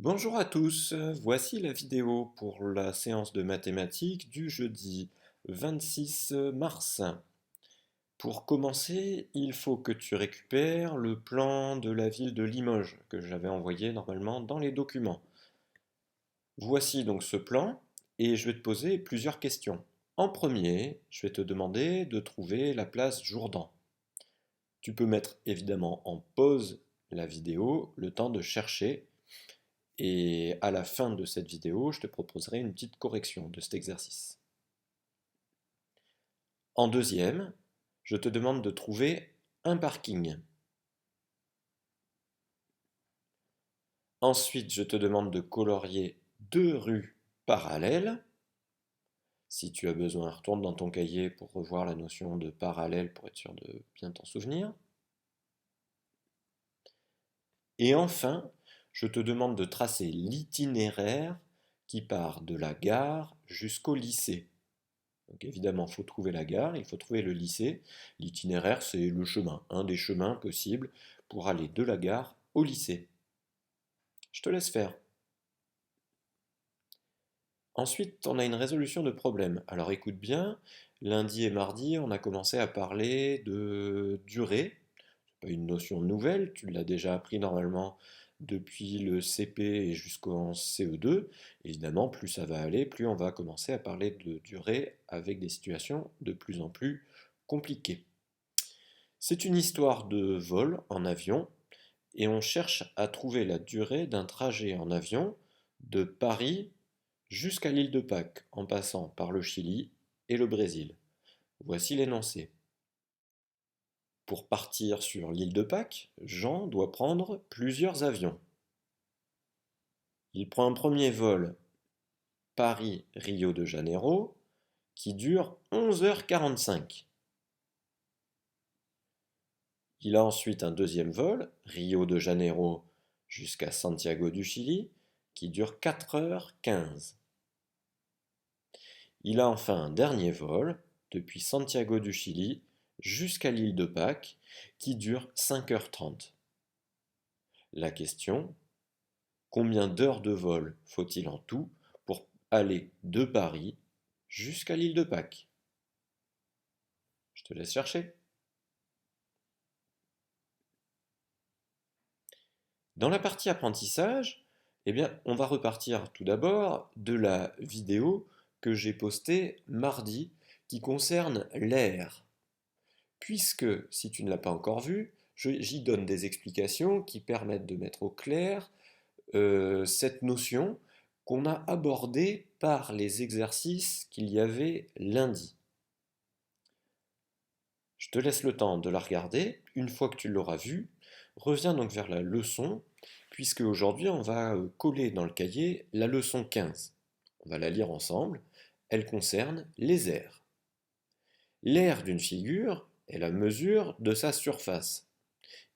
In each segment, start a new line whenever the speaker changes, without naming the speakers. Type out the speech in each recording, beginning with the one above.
Bonjour à tous, voici la vidéo pour la séance de mathématiques du jeudi 26 mars. Pour commencer, il faut que tu récupères le plan de la ville de Limoges que j'avais envoyé normalement dans les documents. Voici donc ce plan et je vais te poser plusieurs questions. En premier, je vais te demander de trouver la place Jourdan. Tu peux mettre évidemment en pause la vidéo le temps de chercher. Et à la fin de cette vidéo, je te proposerai une petite correction de cet exercice. En deuxième, je te demande de trouver un parking. Ensuite, je te demande de colorier deux rues parallèles. Si tu as besoin, retourne dans ton cahier pour revoir la notion de parallèle pour être sûr de bien t'en souvenir. Et enfin, je te demande de tracer l'itinéraire qui part de la gare jusqu'au lycée. Donc évidemment, il faut trouver la gare, il faut trouver le lycée. L'itinéraire, c'est le chemin, un des chemins possibles pour aller de la gare au lycée. Je te laisse faire. Ensuite, on a une résolution de problème. Alors écoute bien, lundi et mardi, on a commencé à parler de durée. C'est pas une notion nouvelle, tu l'as déjà appris normalement depuis le CP et jusqu'en CE2. Évidemment, plus ça va aller, plus on va commencer à parler de durée avec des situations de plus en plus compliquées. C'est une histoire de vol en avion et on cherche à trouver la durée d'un trajet en avion de Paris jusqu'à l'île de Pâques en passant par le Chili et le Brésil. Voici l'énoncé. Pour partir sur l'île de Pâques, Jean doit prendre plusieurs avions. Il prend un premier vol Paris-Rio de Janeiro qui dure 11h45. Il a ensuite un deuxième vol, Rio de Janeiro jusqu'à Santiago du Chili, qui dure 4h15. Il a enfin un dernier vol, depuis Santiago du Chili jusqu'à l'île de Pâques, qui dure 5h30. La question, combien d'heures de vol faut-il en tout pour aller de Paris jusqu'à l'île de Pâques? Je te laisse chercher. Dans la partie apprentissage, eh bien, on va repartir tout d'abord de la vidéo que j'ai postée mardi qui concerne l'air. Puisque, si tu ne l'as pas encore vue, j'y donne des explications qui permettent de mettre au clair cette notion qu'on a abordée par les exercices qu'il y avait lundi. Je te laisse le temps de la regarder. Une fois que tu l'auras vue, reviens donc vers la leçon, puisque aujourd'hui on va coller dans le cahier la leçon 15. On va la lire ensemble. Elle concerne les aires. L'aire d'une figure est la mesure de sa surface.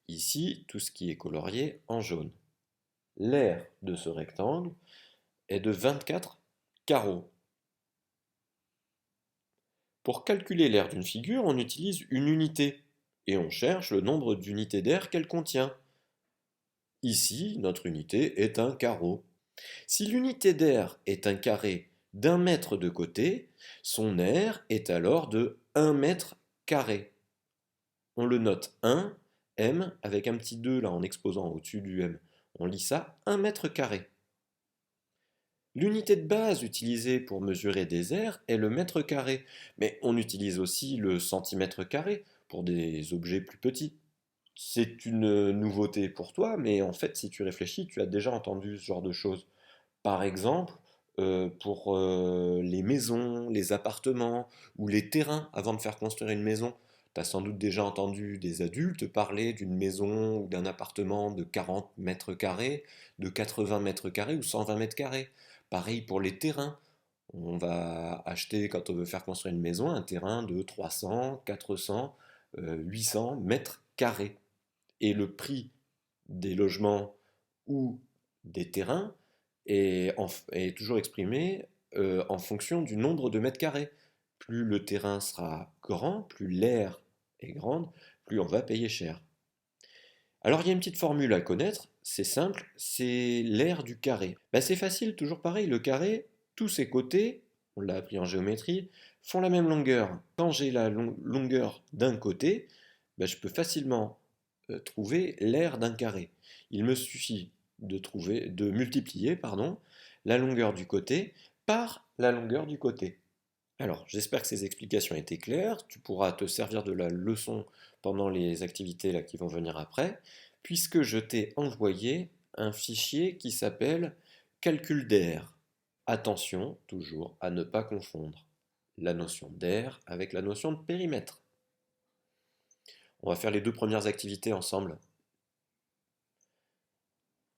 Ici, tout ce qui est colorié en jaune. L'aire de ce rectangle est de 24 carreaux. Pour calculer l'aire d'une figure, on utilise une unité et on cherche le nombre d'unités d'air qu'elle contient. Ici, notre unité est un carreau. Si l'unité d'air est un carré d'un mètre de côté, son aire est alors de 1 mètre carré. On le note 1, m, avec un petit 2 là en exposant au-dessus du m. On lit ça 1 mètre carré. L'unité de base utilisée pour mesurer des aires est le mètre carré, mais on utilise aussi le centimètre carré pour des objets plus petits. C'est une nouveauté pour toi, mais en fait, si tu réfléchis, tu as déjà entendu ce genre de choses. Par exemple, pour les maisons, les appartements ou les terrains avant de faire construire une maison. Tu as sans doute déjà entendu des adultes parler d'une maison ou d'un appartement de 40 mètres carrés, de 80 mètres carrés ou 120 mètres carrés. Pareil pour les terrains. On va acheter, quand on veut faire construire une maison, un terrain de 300, 400, 800 mètres carrés. Et le prix des logements ou des terrains est toujours exprimé en fonction du nombre de mètres carrés. Plus le terrain sera grand, plus l'aire est grande, plus on va payer cher. Alors il y a une petite formule à connaître, c'est simple, c'est l'aire du carré. Bah, c'est facile, toujours pareil, le carré, tous ses côtés, on l'a appris en géométrie, font la même longueur. Quand j'ai la longueur d'un côté, bah, je peux facilement trouver l'aire d'un carré. Il me suffit de multiplier la longueur du côté par la longueur du côté. Alors, j'espère que ces explications étaient claires. Tu pourras te servir de la leçon pendant les activités là, qui vont venir après, puisque je t'ai envoyé un fichier qui s'appelle calcul d'air. Attention, toujours, à ne pas confondre la notion d'air avec la notion de périmètre. On va faire les deux premières activités ensemble.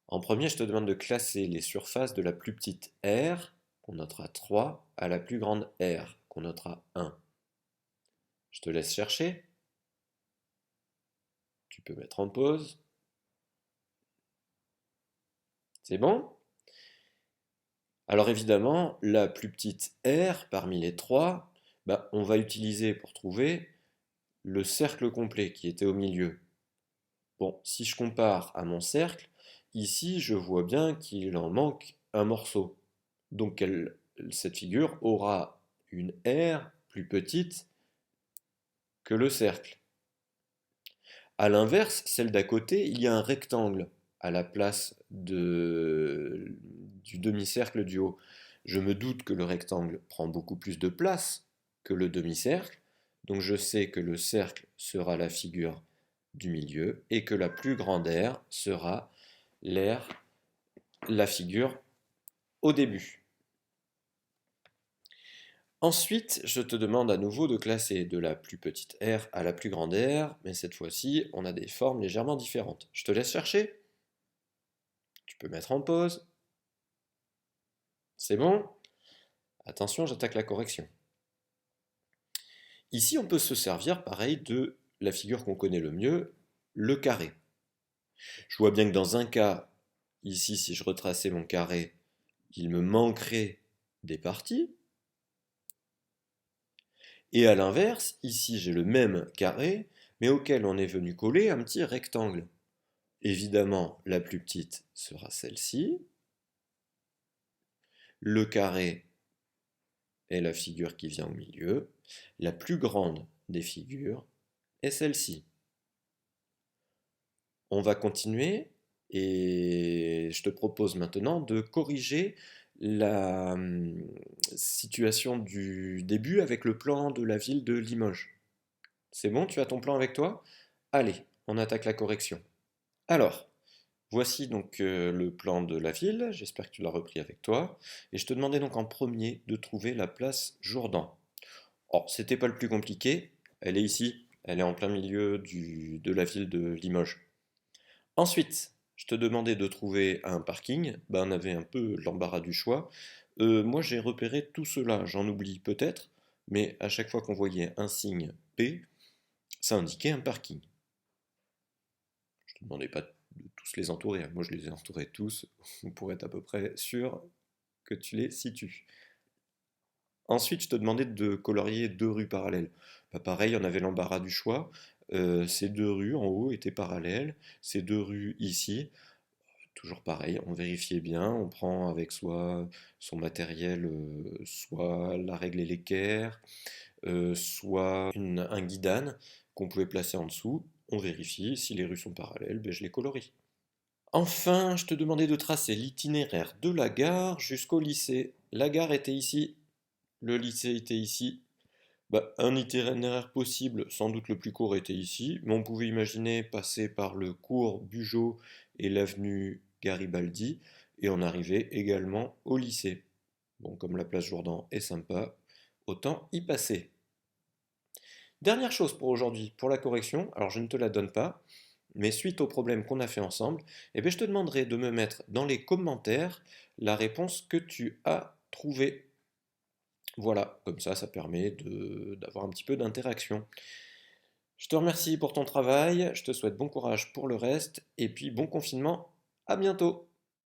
En premier, je te demande de classer les surfaces de la plus petite R, qu'on notera 3, à la plus grande R, qu'on notera 1. Je te laisse chercher. Tu peux mettre en pause. C'est bon? Alors évidemment, la plus petite R parmi les trois, bah, on va utiliser pour trouver le cercle complet qui était au milieu. Bon, si je compare à mon cercle, ici je vois bien qu'il en manque un morceau. Donc cette figure aura une R plus petite que le cercle. A l'inverse, celle d'à côté, il y a un rectangle à la place du demi-cercle du haut. Je me doute que le rectangle prend beaucoup plus de place que le demi-cercle, donc je sais que le cercle sera la figure du milieu et que la plus grande aire sera l'aire, la figure au début. Ensuite, je te demande à nouveau de classer de la plus petite r à la plus grande r, mais cette fois-ci, on a des formes légèrement différentes. Je te laisse chercher. Tu peux mettre en pause. C'est bon? Attention, j'attaque la correction. Ici, on peut se servir, pareil, de la figure qu'on connaît le mieux, le carré. Je vois bien que dans un cas, ici, si je retraçais mon carré, il me manquerait des parties. Et à l'inverse, ici, j'ai le même carré, mais auquel on est venu coller un petit rectangle. Évidemment, la plus petite sera celle-ci. Le carré est la figure qui vient au milieu. La plus grande des figures est celle-ci. On va continuer et je te propose maintenant de corriger la situation du début avec le plan de la ville de Limoges. C'est bon, tu as ton plan avec toi? Allez, on attaque la correction. Alors, voici donc le plan de la ville, j'espère que tu l'as repris avec toi, et je te demandais donc en premier de trouver la place Jourdan. Or, c'était pas le plus compliqué, elle est ici, elle est en plein milieu de la ville de Limoges. Ensuite, je te demandais de trouver un parking, ben, on avait un peu l'embarras du choix. Moi j'ai repéré tout cela, j'en oublie peut-être, mais à chaque fois qu'on voyait un signe P, ça indiquait un parking. Je te demandais pas de tous les entourer, hein. Moi je les ai entourés tous pour être à peu près sûr que tu les situes. Ensuite, je te demandais de colorier deux rues parallèles. Bah, pareil, on avait l'embarras du choix. Ces deux rues en haut étaient parallèles. Ces deux rues ici, toujours pareil, on vérifiait bien. On prend avec soi son matériel, soit la règle et l'équerre, soit un guidane qu'on pouvait placer en dessous. On vérifie. Si les rues sont parallèles, ben, je les colorie. Enfin, je te demandais de tracer l'itinéraire de la gare jusqu'au lycée. La gare était ici, le lycée était ici. Bah, un itinéraire possible, sans doute le plus court, était ici, mais on pouvait imaginer passer par le cours Bugeaud et l'avenue Garibaldi, et on arrivait également au lycée. Bon, comme la place Jourdan est sympa, autant y passer. Dernière chose pour aujourd'hui, pour la correction, alors je ne te la donne pas, mais suite au problème qu'on a fait ensemble, eh bien je te demanderai de me mettre dans les commentaires la réponse que tu as trouvée. Voilà, comme ça permet d'avoir un petit peu d'interaction. Je te remercie pour ton travail, je te souhaite bon courage pour le reste, et puis bon confinement, à bientôt!